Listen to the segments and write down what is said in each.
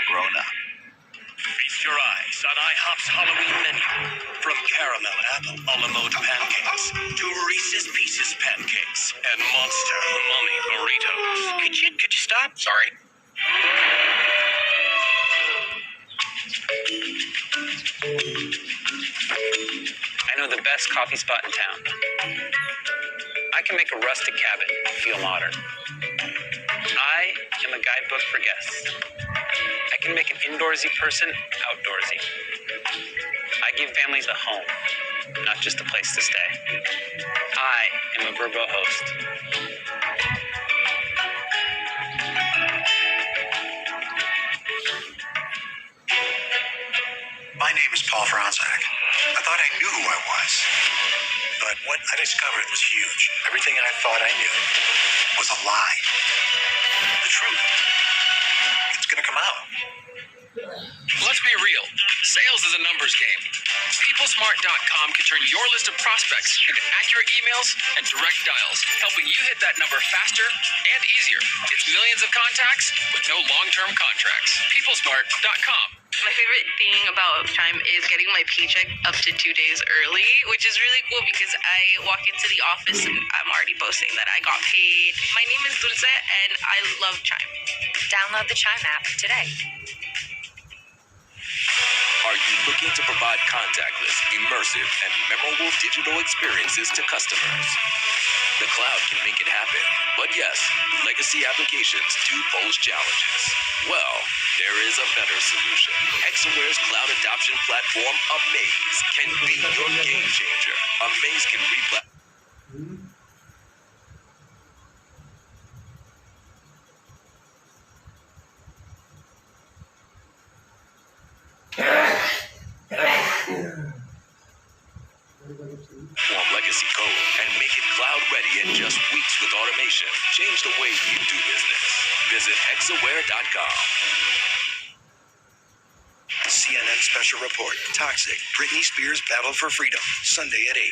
corona. Feast your eyes on IHOP's Halloween menu. From caramel apple a la mode pancakes to Reese's Pieces pancakes and Monster Mummy burritos. Could you stop? Sorry. I know the best coffee spot in town. I can make a rustic cabin feel modern. I am a guidebook for guests. I can make an indoorsy person outdoorsy. I give families a home, not just a place to stay. I am a Verbo host. My name is Paul Franzak. I thought I knew who I was. But what I discovered was huge. Everything I thought I knew was a lie. The truth, it's going to come out. Let's be real. Sales is a numbers game. PeopleSmart.com can turn your list of prospects into accurate emails and direct dials, helping you hit that number faster and easier. It's millions of contacts with no long-term contracts. PeopleSmart.com. My favorite thing about Chime is getting my paycheck up to 2 days early, which is really cool because I walk into the office and I'm already boasting that I got paid. My name is Dulce and I love Chime. Download the Chime app today. Are you looking to provide contactless, immersive, and memorable digital experiences to customers? The cloud can make it happen, but yes, legacy applications do pose challenges. Well, there is a better solution. Hexaware's cloud adoption platform, Amaze, can be your game changer. Amaze can legacy code and make it cloud ready in just weeks with automation. Change the way you do business. Visit hexaware.com. CNN Special Report. Toxic. Britney Spears' Battle for Freedom. Sunday at 8.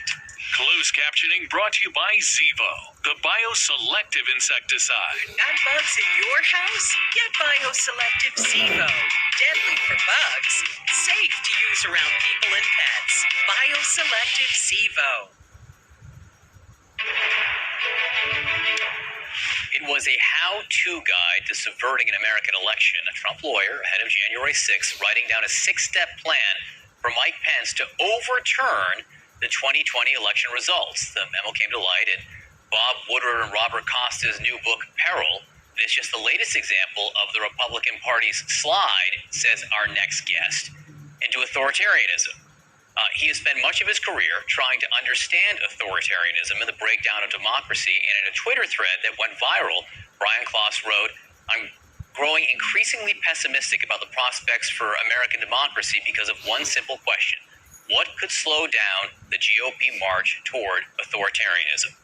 Closed captioning brought to you by Zevo, the bioselective insecticide. Got bugs in your house? Get bioselective Zevo. Deadly for bugs. Safe to use around people and pets. Bioselective Zevo. It was a how-to guide to subverting an American election. A Trump lawyer ahead of January 6th writing down a 6-step plan for Mike Pence to overturn the 2020 election results. The memo came to light in Bob Woodward and Robert Costa's new book, Peril. And it's just the latest example of the Republican Party's slide, says our next guest, into authoritarianism. He has spent much of his career trying to understand authoritarianism and the breakdown of democracy. And in a Twitter thread that went viral, Brian Klaas wrote, "I'm growing increasingly pessimistic about the prospects for American democracy because of one simple question. What could slow down the GOP march toward authoritarianism?"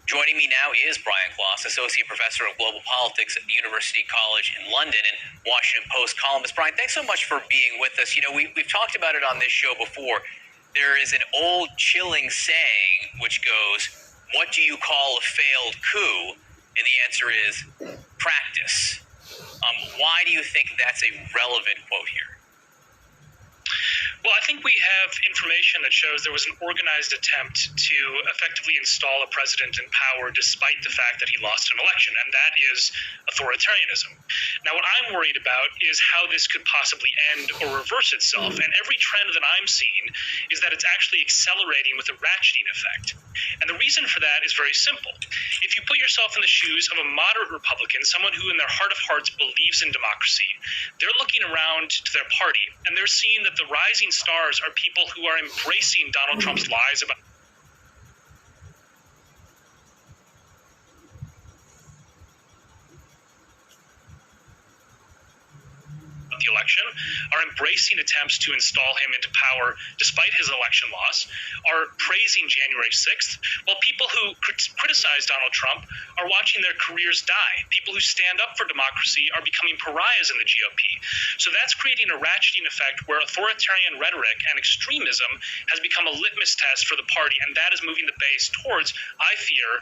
Joining me now is Brian Klaas, Associate Professor of Global Politics at the University College in London and Washington Post columnist. Brian, thanks so much for being with us. You know, we've talked about it on this show before. There is an old chilling saying which goes, "What do you call a failed coup?" And the answer is practice. Why do you think that's a relevant quote here? Well, I think we have information that shows there was an organized attempt to effectively install a president in power despite the fact that he lost an election, and that is authoritarianism. Now, what I'm worried about is how this could possibly end or reverse itself, and every trend that I'm seeing is that it's actually accelerating with a ratcheting effect. And the reason for that is very simple. If you put yourself in the shoes of a moderate Republican, someone who in their heart of hearts believes in democracy, they're looking around to their party, and they're seeing that the rising stars are people who are embracing Donald Trump's lies about the election, are embracing attempts to install him into power despite his election loss, are praising January 6th, while people who criticize Donald Trump are watching their careers die. People who stand up for democracy are becoming pariahs in the GOP. So that's creating a ratcheting effect where authoritarian rhetoric and extremism has become a litmus test for the party, and that is moving the base towards, I fear,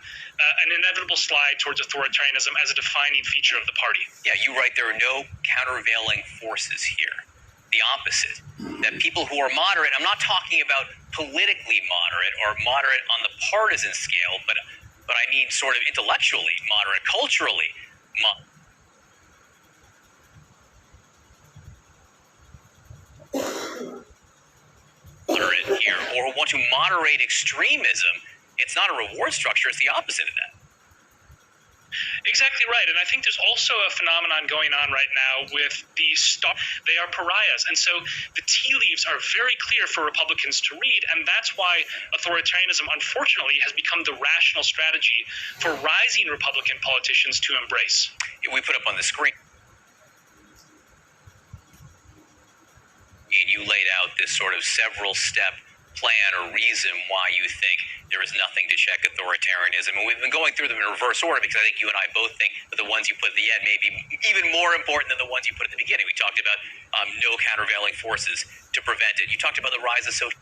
an inevitable slide towards authoritarianism as a defining feature of the party. Yeah, you write there are no countervailing forces here. The opposite. That people who are moderate, I'm not talking about politically moderate or moderate on the partisan scale, but I mean sort of intellectually moderate, culturally moderate here, or who want to moderate extremism. It's not a reward structure, it's the opposite of that. Exactly right. And I think there's also a phenomenon going on right now with they are pariahs. And so the tea leaves are very clear for Republicans to read. And that's why authoritarianism, unfortunately, has become the rational strategy for rising Republican politicians to embrace. We put up on the screen, and you laid out this sort of several-step plan or reason why you think there is nothing to check authoritarianism. And we've been going through them in reverse order because I think you and I both think that the ones you put at the end may be even more important than the ones you put at the beginning. We talked about no countervailing forces to prevent it. You talked about the rise of social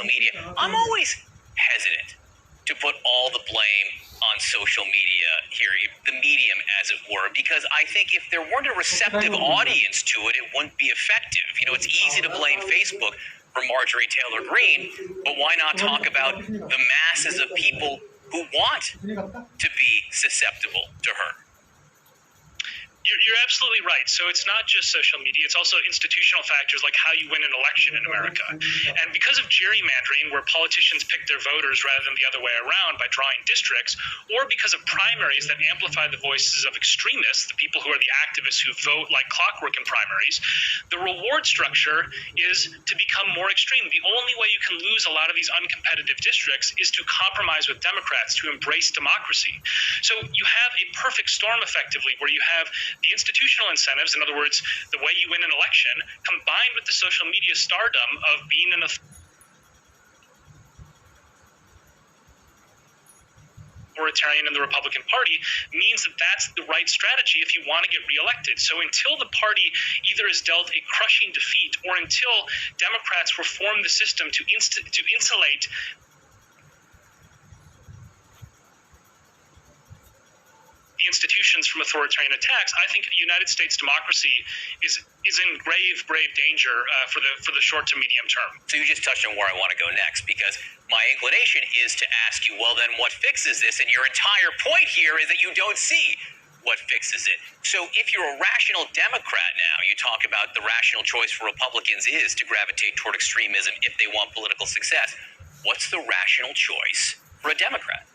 media. I'm always hesitant to put all the blame on social media here, the medium, as it were, because I think if there weren't a receptive audience to it, it wouldn't be effective. You know, it's easy to blame Facebook for Marjorie Taylor Greene, but why not talk about the masses of people who want to be susceptible to her? You're absolutely right. So it's not just social media. It's also institutional factors like how you win an election in America. And because of gerrymandering, where politicians pick their voters rather than the other way around by drawing districts, or because of primaries that amplify the voices of extremists, the people who are the activists who vote like clockwork in primaries, the reward structure is to become more extreme. The only way you can lose a lot of these uncompetitive districts is to compromise with Democrats, to embrace democracy. So you have a perfect storm, effectively, where you have the institutional incentives, in other words, the way you win an election, combined with the social media stardom of being an authoritarian in the Republican Party, means that that's the right strategy if you want to get reelected. So until the party either is dealt a crushing defeat or until Democrats reform the system to insulate the institutions from authoritarian attacks, I think United States democracy is in grave danger for the short to medium term. So you just touched on where I want to go next, because my inclination is to ask you, well, then what fixes this? And your entire point here is that you don't see what fixes it. So if you're a rational Democrat now, you talk about the rational choice for Republicans is to gravitate toward extremism if they want political success. What's the rational choice for a Democrat?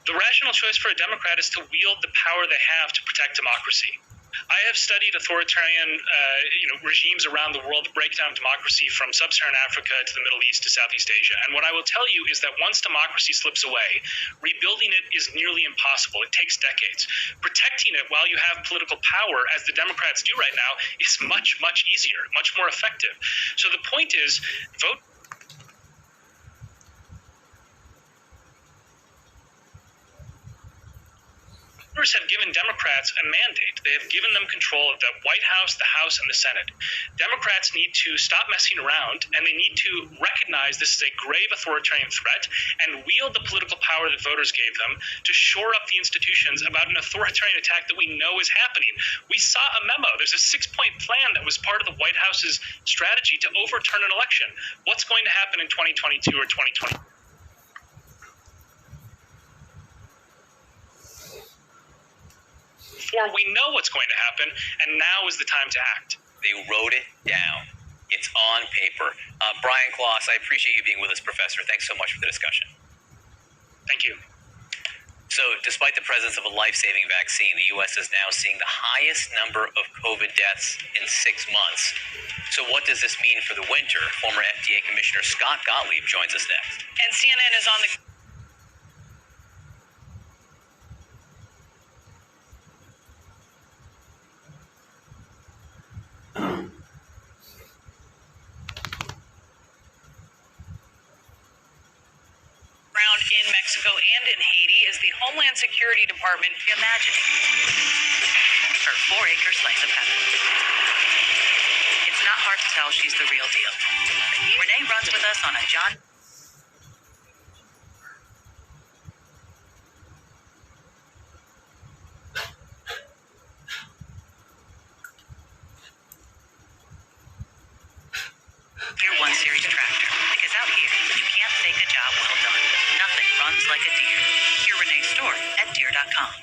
The rational choice for a Democrat is to wield the power they have to protect democracy. I have studied authoritarian regimes around the world, the breakdown of democracy from sub-Saharan Africa to the Middle East to Southeast Asia. And what I will tell you is that once democracy slips away, rebuilding it is nearly impossible. It takes decades. Protecting it while you have political power, as the Democrats do right now, is much easier, much more effective. So the point is, vote. Have given Democrats a mandate. They have given them control of the White House, the House, and the Senate. Democrats need to stop messing around, and they need to recognize this is a grave authoritarian threat and wield the political power that voters gave them to shore up the institutions about an authoritarian attack that we know is happening. We saw a memo. There's a 6-point plan that was part of the White House's strategy to overturn an election. What's going to happen in 2022 or 2020? Before we know what's going to happen, and now is the time to act. They wrote it down. It's on paper. Brian Kloss, I appreciate you being with us, Professor. Thanks so much for the discussion. Thank you. So, despite the presence of a life-saving vaccine, the U.S. is now seeing the highest number of COVID deaths in 6 months. So, what does this mean for the winter? Former FDA Commissioner Scott Gottlieb joins us next. And CNN is on the ground in Mexico and in Haiti is the Homeland Security Department imagining her 4-acre slice of heaven. It's not hard to tell she's the real deal. Renee runs with us on a John. Your 1 Series tractor. Because out here, you can't fake a job well done. Nothing runs like a Deere. Hear Renee's story at Deere.com.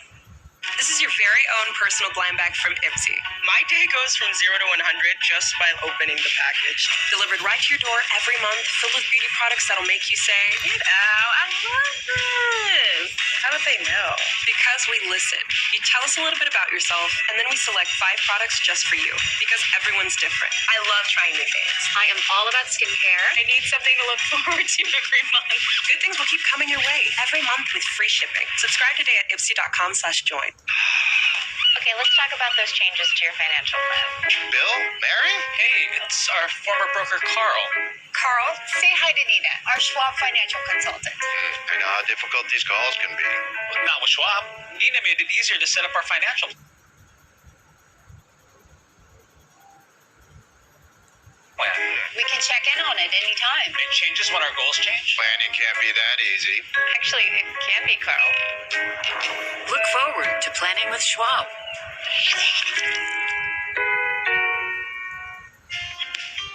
This is your very own personal glam bag from Ipsy. My day goes from 0 to 100 just by opening the package. Delivered right to your door every month, filled with beauty products that'll make you say, "Get out, I love this." How do they know? Because we listen. You tell us a little bit about yourself, and then we select 5 products just for you. Because everyone's different. I love trying new things. I am all about skincare. I need something to look forward to every month. Good things will keep coming your way every month with free shipping. Subscribe today at ipsy.com/join. Okay, let's talk about those changes to your financial plan. Bill? Mary? Hey, it's our former broker, Carl. Carl, say hi to Nina, our Schwab financial consultant. I know how difficult these calls can be. Well, not with Schwab. Nina made it easier to set up our financial plan. We can check in on it anytime. It changes when our goals change. Planning can't be that easy. Actually, it can be, Carl. Look forward to planning with Schwab.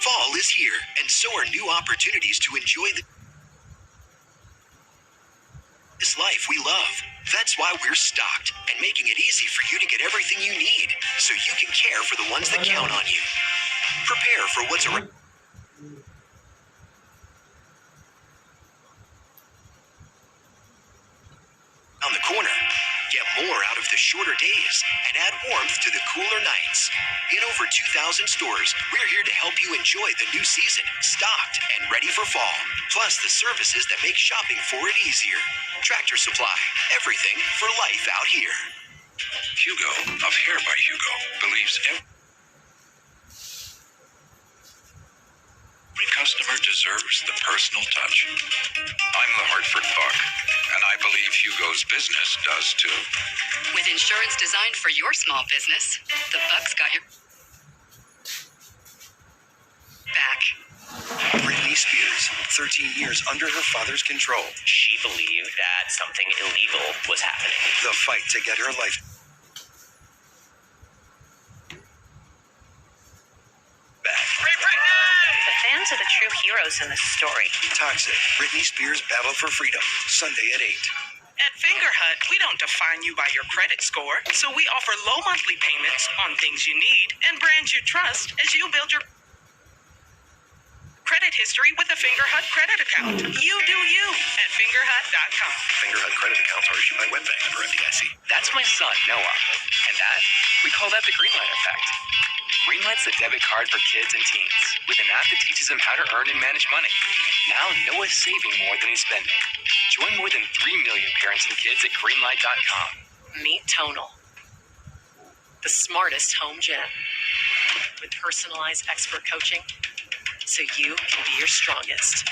Fall is here, and so are new opportunities to enjoy this life we love. That's why we're stocked and making it easy for you to get everything you need, so you can care for the ones that count on you. Prepare for what's around the corner. Get more out of the shorter days and add warmth to the cooler nights. In over 2,000 stores, we're here to help you enjoy the new season, stocked and ready for fall. Plus the services that make shopping for it easier. Tractor Supply, everything for life out here. Hugo of Hair by Hugo believes every customer deserves the personal touch. I'm the Hartford Buck, and I believe Hugo's business does too. With insurance designed for your small business, the Buck's got your back. Britney Spears, 13 years under her father's control. She believed that something illegal was happening. The fight to get her life back. The fans are the true heroes in this story. Toxic, Britney Spears' battle for freedom. Sunday at 8. At Fingerhut, we don't define you by your credit score, so we offer low monthly payments on things you need and brands you trust as you build your credit history with a Fingerhut credit account. You do you at Fingerhut.com. Fingerhut credit accounts are issued by WebBank or FDIC. That's my son, Noah. And that, we call that the Greenlight effect. Greenlight's the debit card for kids and teens, with an app that teaches them how to earn and manage money. Now Noah's saving more than he's spending. Join more than 3 million parents and kids at Greenlight.com. Meet Tonal, the smartest home gym, with personalized expert coaching, so you can be your strongest.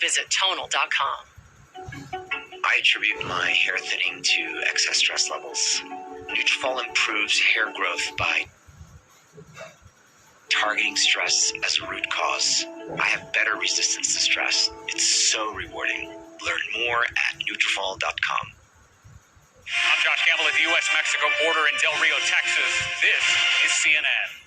Visit Tonal.com. I attribute my hair thinning to excess stress levels. Nutrafol improves hair growth by targeting stress as a root cause. I have better resistance to stress. It's so rewarding. Learn more at Nutrafol.com. I'm Josh Campbell at the U.S.-Mexico border in Del Rio, Texas. This is CNN.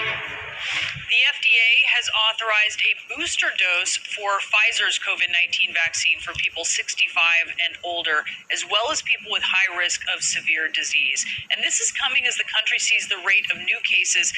The FDA has authorized a booster dose for Pfizer's COVID-19 vaccine for people 65 and older, as well as people with high risk of severe disease. And this is coming as the country sees the rate of new cases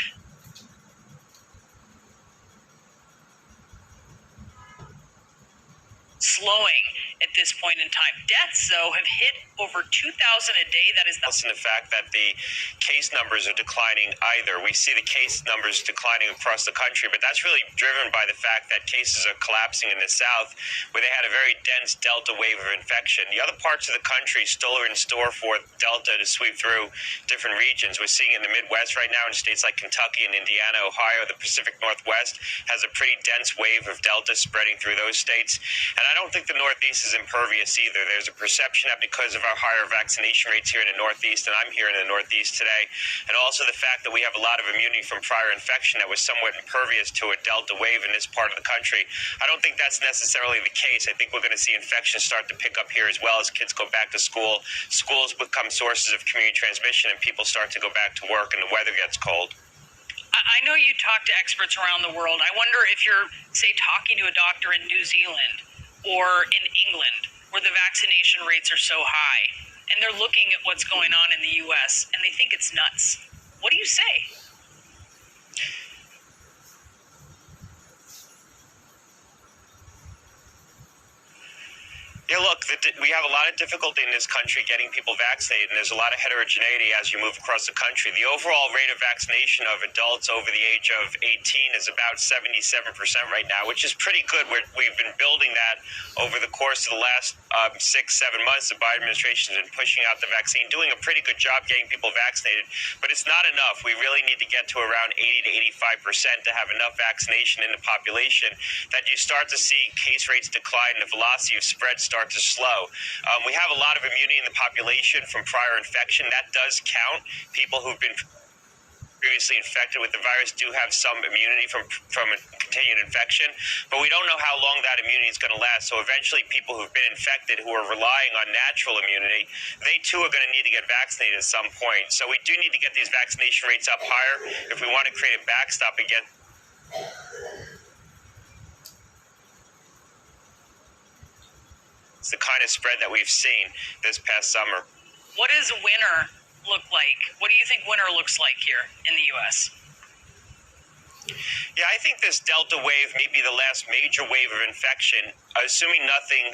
slowing at this point in time. Deaths, though, have hit over 2,000 a day. That is in the fact that the case numbers are declining either. We see the case numbers declining across the country, but that's really driven by the fact that cases are collapsing in the South, where they had a very dense Delta wave of infection. The other parts of the country still are in store for Delta to sweep through different regions. We're seeing it in the Midwest right now in states like Kentucky and Indiana, Ohio. The Pacific Northwest has a pretty dense wave of Delta spreading through those states. And I don't think the Northeast is impervious either. There's a perception that because of our higher vaccination rates here in the Northeast, and I'm here in the Northeast today, and also the fact that we have a lot of immunity from prior infection, that was somewhat impervious to a Delta wave in this part of the country. I don't think that's necessarily the case. I think we're going to see infections start to pick up here as well as kids go back to school. Schools become sources of community transmission, and people start to go back to work and the weather gets cold. I know you talk to experts around the world. I wonder if you're, say, talking to a doctor in New Zealand or in England, where the vaccination rates are so high, and they're looking at what's going on in the U.S., and they think it's nuts. What do you say? Yeah, look, we have a lot of difficulty in this country getting people vaccinated, and there's a lot of heterogeneity as you move across the country. The overall rate of vaccination of adults over the age of 18 is about 77% right now, which is pretty good. We've been building that over the course of the last 6-7 months. The Biden administration has been pushing out the vaccine, doing a pretty good job getting people vaccinated, but it's not enough. We really need to get to around 80 to 85% to have enough vaccination in the population that you start to see case rates decline and the velocity of spread start to slow. We have a lot of immunity in the population from prior infection. That does count. People who've been previously infected with the virus do have some immunity from a continued infection, but we don't know how long that immunity is going to last. So eventually people who've been infected who are relying on natural immunity, they too are going to need to get vaccinated at some point. So we do need to get these vaccination rates up higher if we want to create a backstop against the kind of spread that we've seen this past summer. What does winter look like? What do you think winter looks like here in the U.S.? Yeah, I think this Delta wave may be the last major wave of infection, assuming nothing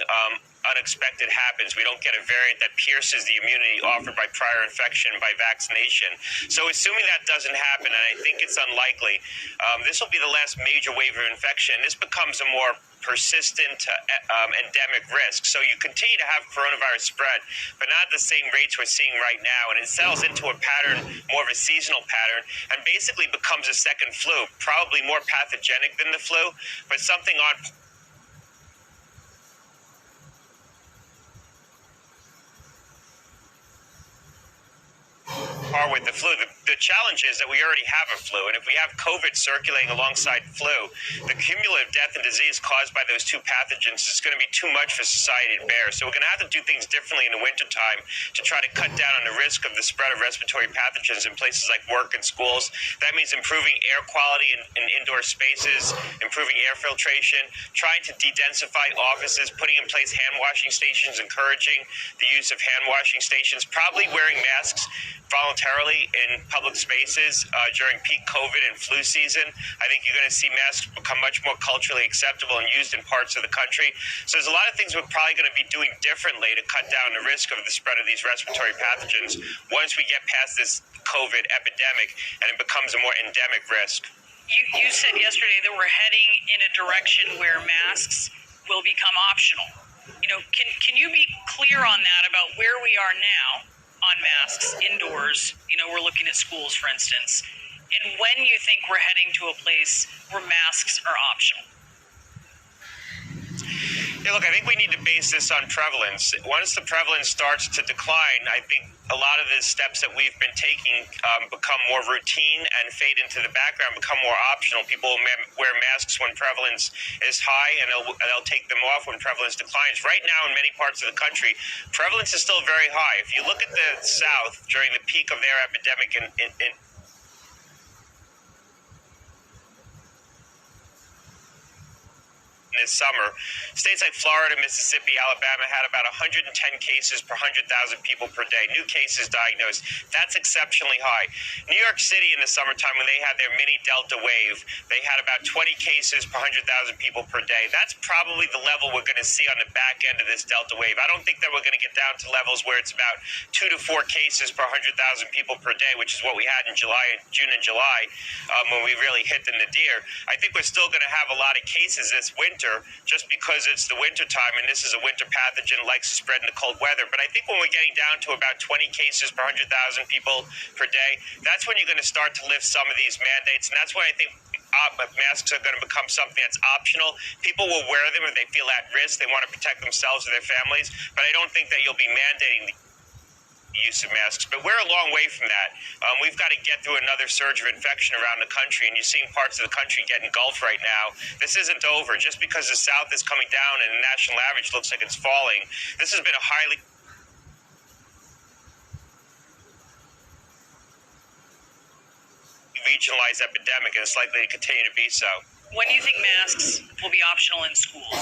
unexpected happens. We don't get a variant that pierces the immunity offered by prior infection by vaccination. So assuming that doesn't happen, and I think it's unlikely, this will be the last major wave of infection. This becomes a more persistent endemic risk. So you continue to have coronavirus spread, but not at the same rates we're seeing right now. And it settles into a pattern, more of a seasonal pattern, and basically becomes a second flu, probably more pathogenic than the flu, but something on par with the flu. The challenge is that we already have a flu, and if we have COVID circulating alongside flu, the cumulative death and disease caused by those two pathogens is going to be too much for society to bear. So we're going to have to do things differently in the wintertime to try to cut down on the risk of the spread of respiratory pathogens in places like work and schools. That means improving air quality in indoor spaces, improving air filtration, trying to de-densify offices, putting in place hand washing stations, encouraging the use of hand washing stations, probably wearing masks voluntarily in public spaces during peak COVID and flu season. I think you're going to see masks become much more culturally acceptable and used in parts of the country. So there's a lot of things we're probably going to be doing differently to cut down the risk of the spread of these respiratory pathogens once we get past this COVID epidemic and it becomes a more endemic risk. You said yesterday that we're heading in a direction where masks will become optional. You know, can you be clear on that about where we are now on masks indoors? You know, we're looking at schools, for instance, and when you think we're heading to a place where masks are optional? Yeah, look, I think we need to base this on prevalence. Once the prevalence starts to decline, I think a lot of the steps that we've been taking become more routine and fade into the background, become more optional. People wear masks when prevalence is high, and they'll take them off when prevalence declines. Right now, in many parts of the country, prevalence is still very high. If you look at the South during the peak of their epidemic in this summer. States like Florida, Mississippi, Alabama had about 110 cases per 100,000 people per day, new cases diagnosed. That's exceptionally high. New York City in the summertime, when they had their mini Delta wave, they had about 20 cases per 100,000 people per day. That's probably the level we're going to see on the back end of this Delta wave. I don't think that we're going to get down to levels where it's about 2 to 4 cases per 100,000 people per day, which is what we had in June and July, when we really hit the nadir. I think we're still going to have a lot of cases this winter just because it's the winter time and this is a winter pathogen, likes to spread in the cold weather. But I think when we're getting down to about 20 cases per 100,000 people per day, that's when you're going to start to lift some of these mandates. And that's when I think masks are going to become something that's optional. People will wear them if they feel at risk. They want to protect themselves or their families. But I don't think that you'll be mandating the use of masks, but we're a long way from that. We've got to get through another surge of infection around the country, and you're seeing parts of the country get engulfed right now. This isn't over. Just because the South is coming down and the national average looks like it's falling, this has been a highly regionalized epidemic, and it's likely to continue to be so. When do you think masks will be optional in schools?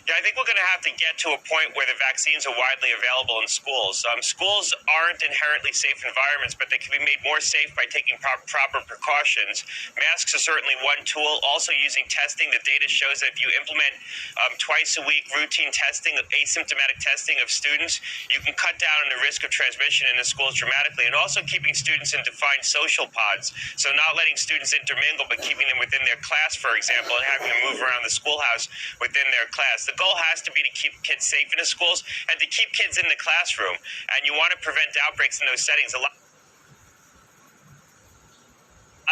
Yeah, I think we're going to have to get to a point where the vaccines are widely available in schools. Schools aren't inherently safe environments, but they can be made more safe by taking proper precautions. Masks are certainly one tool. Also using testing. The data shows that if you implement twice a week routine testing, asymptomatic testing of students, you can cut down on the risk of transmission in the schools dramatically. And also keeping students in defined social pods. So not letting students intermingle, but keeping them within their class, for example, and having them move around the schoolhouse within their class. The goal has to be to keep kids safe in the schools and to keep kids in the classroom. And you want to prevent outbreaks in those settings. A lot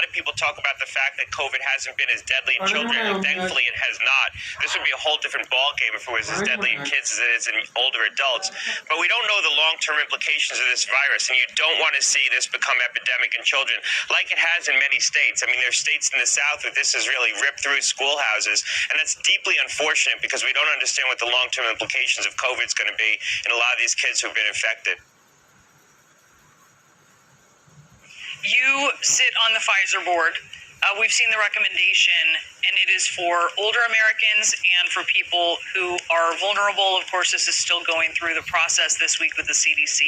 of people talk about the fact that COVID hasn't been as deadly in children, and thankfully it has not. This would be a whole different ballgame if it was as deadly in kids as it is in older adults. But we don't know the long-term implications of this virus, and you don't want to see this become epidemic in children like it has in many states. I mean, there's states in the South where this has really ripped through schoolhouses, and that's deeply unfortunate because we don't understand what the long-term implications of COVID is going to be in a lot of these kids who have been infected. You sit on the Pfizer board. We've seen the recommendation, and it is for older Americans and for people who are vulnerable. Of course, this is still going through the process this week with the CDC.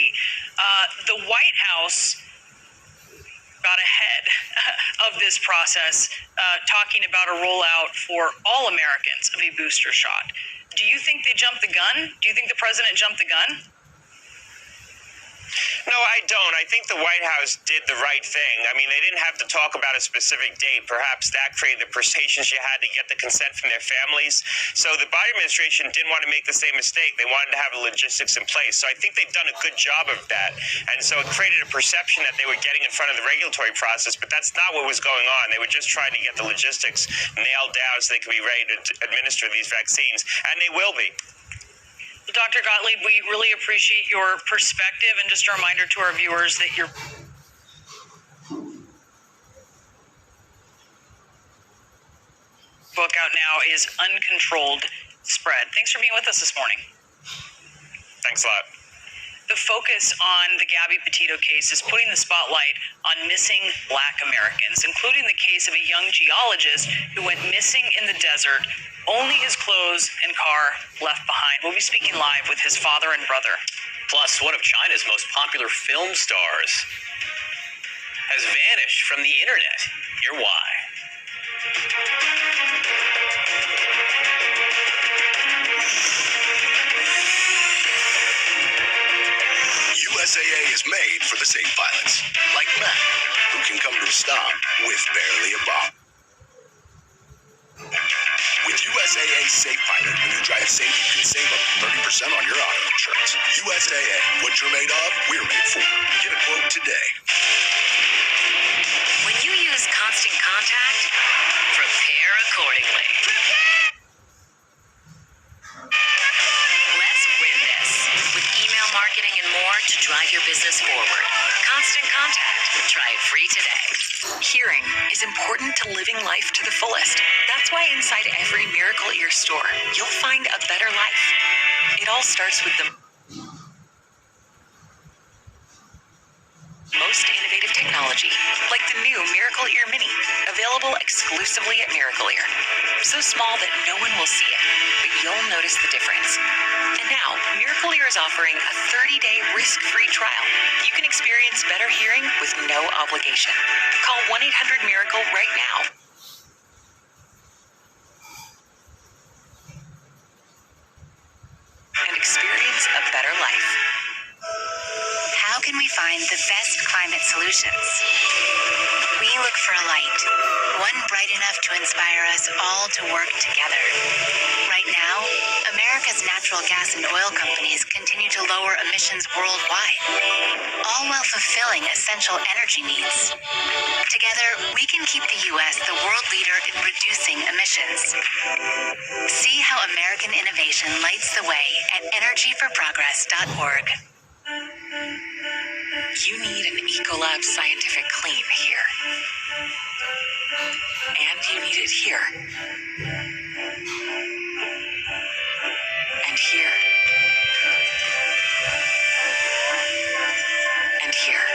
The White House got ahead of this process, talking about a rollout for all Americans of a booster shot. Do you think they jumped the gun? Do you think the president jumped the gun? No, I don't. I think the White House did the right thing. I mean, they didn't have to talk about a specific date. Perhaps that created the patience you had to get the consent from their families. So the Biden administration didn't want to make the same mistake. They wanted to have the logistics in place. So I think they've done a good job of that. And so it created a perception that they were getting in front of the regulatory process, but that's not what was going on. They were just trying to get the logistics nailed down so they could be ready to administer these vaccines. And they will be. Dr. Gottlieb, we really appreciate your perspective, and just a reminder to our viewers that your book out now is Uncontrolled Spread. Thanks for being with us this morning. Thanks a lot. The focus on the Gabby Petito case is putting the spotlight on missing Black Americans, including the case of a young geologist who went missing in the desert, only his clothes and car left behind. We'll be speaking live with his father and brother. Plus, one of China's most popular film stars has vanished from the internet. Hear why. USAA is made for the safe pilots, like Matt, who can come to a stop with barely a bomb. With USAA Safe Pilot, when you drive safe, you can save up to 30% on your auto insurance. USAA, what you're made of, we're made for. Get a quote today. When you use Constant Contact, prepare accordingly. Let's win this with email marketing and more to drive your business forward. Constant Contact. Try it free today. Hearing is important to living life to the fullest. That's why inside every Miracle Ear store, you'll find a better life. It all starts with the most innovative technology, like the new Miracle Ear Mini, available exclusively at Miracle Ear. So small that no one will see it, but you'll notice the difference. And now, Miracle Ear is offering a 30-day risk-free trial. You can experience better hearing with no obligation. Call 1-800-MIRACLE right now. And experience a better life. How can we find the best climate solutions? We look for a light, one bright enough to inspire us all to work together. Right now, America's natural gas and oil companies continue to lower emissions worldwide, all while fulfilling essential energy needs. Together, we can keep the U.S. the world leader in reducing emissions. See how American innovation lights the way at energyforprogress.org. You need an Ecolab Scientific Clean here. And you need it here. And here. And here.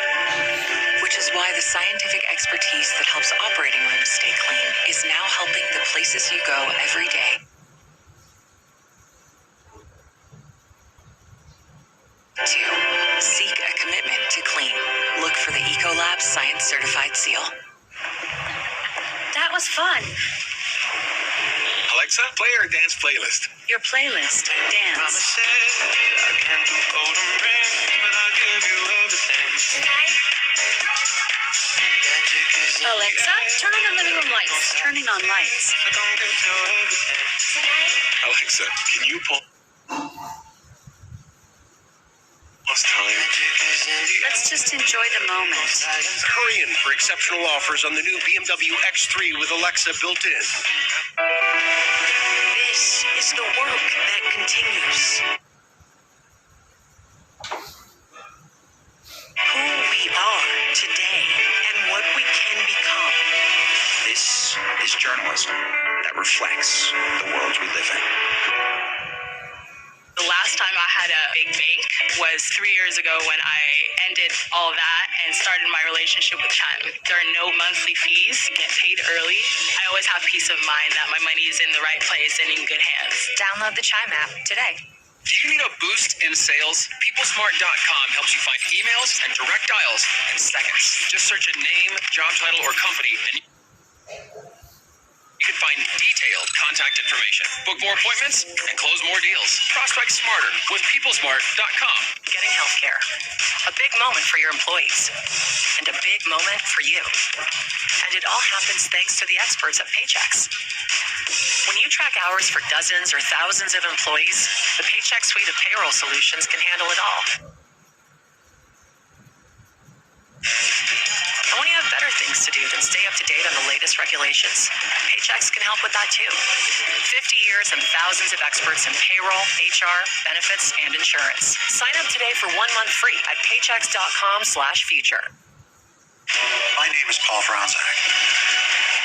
Which is why the scientific expertise that helps operating rooms stay clean is now helping the places you go every day. Two, seek a commitment to clean. Look for the Ecolab Science Certified Seal. That was fun. Alexa, play our dance playlist. Your playlist, dance. Alexa, turn on the living room lights. Turning on lights. Alexa, can you pull... Lost time. Let's just enjoy the moment. Hurry in for exceptional offers on the new BMW X3 with Alexa built in. This is the work that continues. Who we are today and what we can become. This is journalism that reflects the world we live in. The last time I had a big bank was 3 years ago when I ended all that and started my relationship with Chime. There are no monthly fees, get paid early. I always have peace of mind that my money is in the right place and in good hands. Download the Chime app today. Do you need a boost in sales? PeopleSmart.com helps you find emails and direct dials in seconds. Just search a name, job title, or company, and you can find detailed contact information, book more appointments, and close more deals. Prospect smarter with PeopleSmart.com. Getting healthcare. A big moment for your employees. And a big moment for you. And it all happens thanks to the experts at Paychex. When you track hours for dozens or thousands of employees, the Paychex suite of payroll solutions can handle it all. And when you have better things to do than stay up to date on the latest regulations, Paychex can help with that too. 50 years and thousands of experts in payroll, HR, benefits, and insurance. Sign up today for 1 month free at paychex.com/future. My name is Paul Franzak.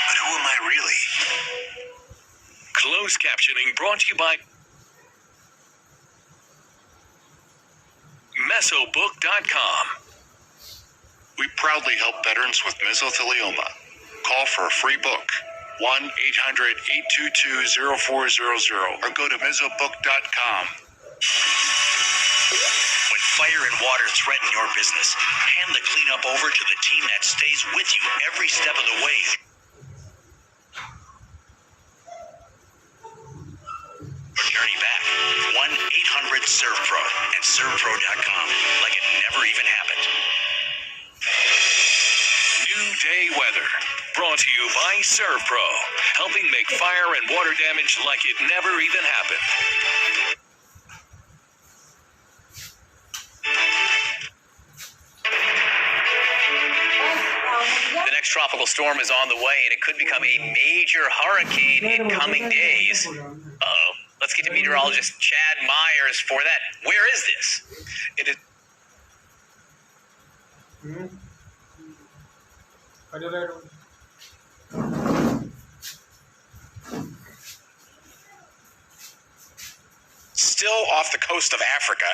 But who am I really? Closed captioning brought to you by Mesobook.com. We proudly help veterans with mesothelioma. Call for a free book, 1-800-822-0400, or go to mesobook.com. When fire and water threaten your business, hand the cleanup over to the team that stays with you every step of the way. Journey back. 1-800-SERVPRO and ServPro.com, like it never even happened. New Day Weather, brought to you by ServPro, helping make fire and water damage like it never even happened. The next tropical storm is on the way, and it could become a major hurricane in coming days. Uh-oh. Let's get to meteorologist Chad Myers for that. Where is this? It is... Still off the coast of Africa.